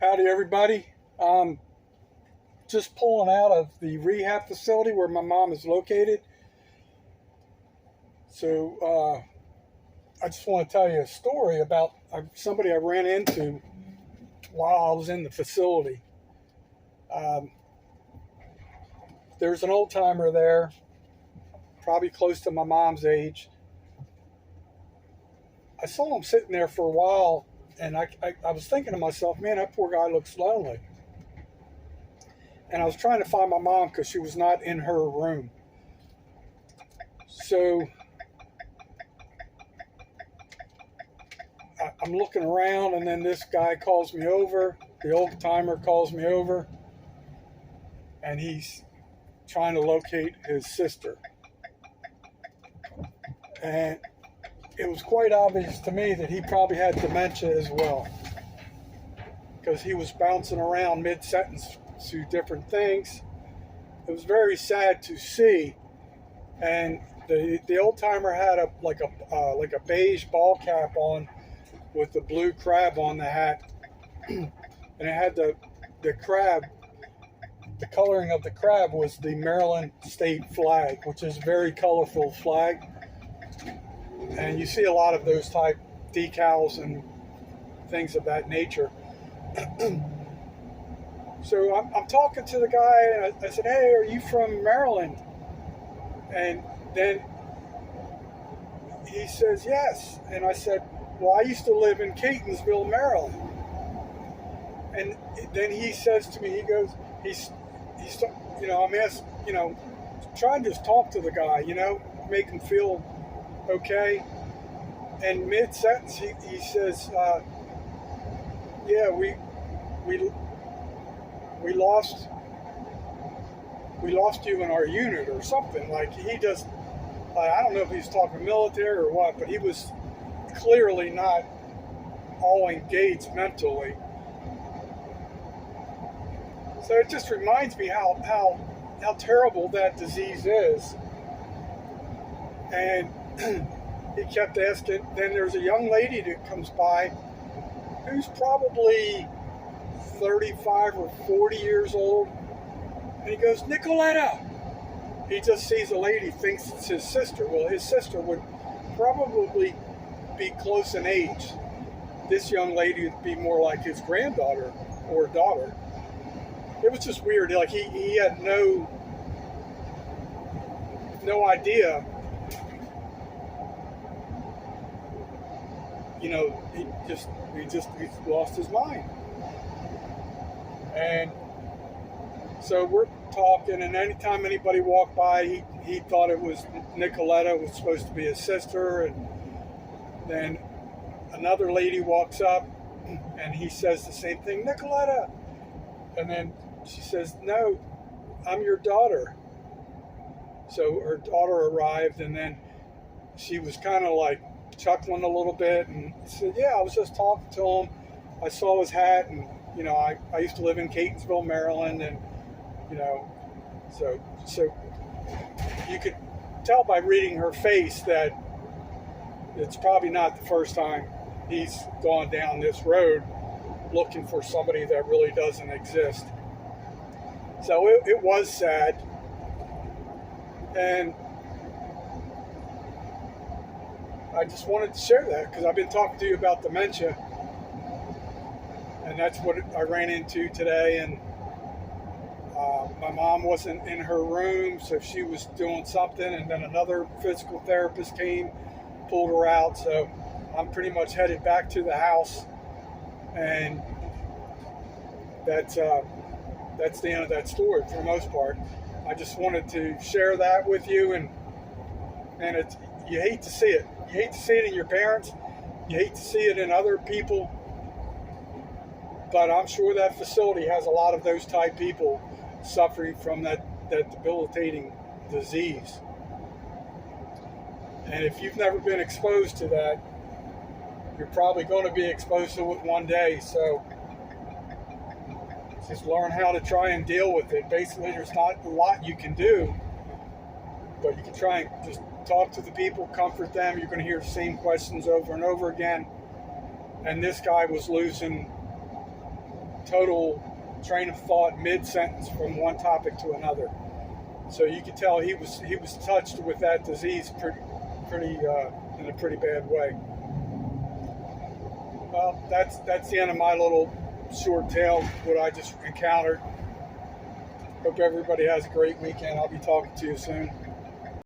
Howdy, everybody. Just pulling out of the rehab facility where my mom is located. So I just want to tell you a story about somebody I ran into while I was in the facility. Um, there's an old timer there, probably close to my mom's age. I saw him sitting there for a while, and I was thinking to myself, man, that poor guy looks lonely. And I was trying to find my mom because she was not in her room. So I'm looking around, and then this guy calls me over. The old timer calls me over, and he's trying to locate his sister. And it was quite obvious to me that he probably had dementia as well, because he was bouncing around mid-sentence to different things. It was very sad to see. And the old timer had a beige ball cap on with the blue crab on the hat, and it had the crab. The coloring of the crab was the Maryland state flag, which is a very colorful flag. And you see a lot of those type decals and things of that nature. So I'm talking to the guy, and I said, "Hey, are you from Maryland?" And then he says, "Yes." And I said, "Well, I used to live in Catonsville, Maryland." And then he says to me, he goes, he's I'm asked, trying to just talk to the guy, make him feel okay. And mid-sentence, he says, "Yeah, we lost you in our unit," or something. Like, he just, I don't know if he's talking military or what, but he was clearly not all engaged mentally. So it just reminds me how terrible that disease is. And he kept asking. Then there's a young lady that comes by who's probably 35 or 40 years old. And he goes, "Nicoletta." He just sees a lady, thinks it's his sister. Well, his sister would probably be close in age. This young lady would be more like his granddaughter or daughter. It was just weird. Like, he had no idea. He lost his mind. And so we're talking, and anytime anybody walked by, he thought it was Nicoletta, was supposed to be his sister. And then another lady walks up, and he says the same thing, "Nicoletta." And then she says, "No, I'm your daughter." So her daughter arrived, and then she was kind of like chuckling a little bit, and said, "Yeah, I was just talking to him. I saw his hat, and I used to live in Catonsville, Maryland, and so you could tell by reading her face that it's probably not the first time he's gone down this road looking for somebody that really doesn't exist." So it was sad. And I just wanted to share that because I've been talking to you about dementia. And that's what I ran into today. And my mom wasn't in her room, so she was doing something. And then another physical therapist came, pulled her out. So I'm pretty much headed back to the house. And that's the end of that story for the most part. I just wanted to share that with you, and it's, you hate to see it. You hate to see it in your parents. You hate to see it in other people. But I'm sure that facility has a lot of those type people suffering from that debilitating disease. And if you've never been exposed to that, you're probably going to be exposed to it one day. So just learn how to try and deal with it. Basically, there's not a lot you can do, but you can try and just talk to the people, comfort them. You're going to hear the same questions over and over again. And this guy was losing total train of thought mid-sentence from one topic to another. So you could tell he was touched with that disease pretty in a pretty bad way. Well, that's the end of my little short tale, what I just encountered. Hope everybody has a great weekend. I'll be talking to you soon.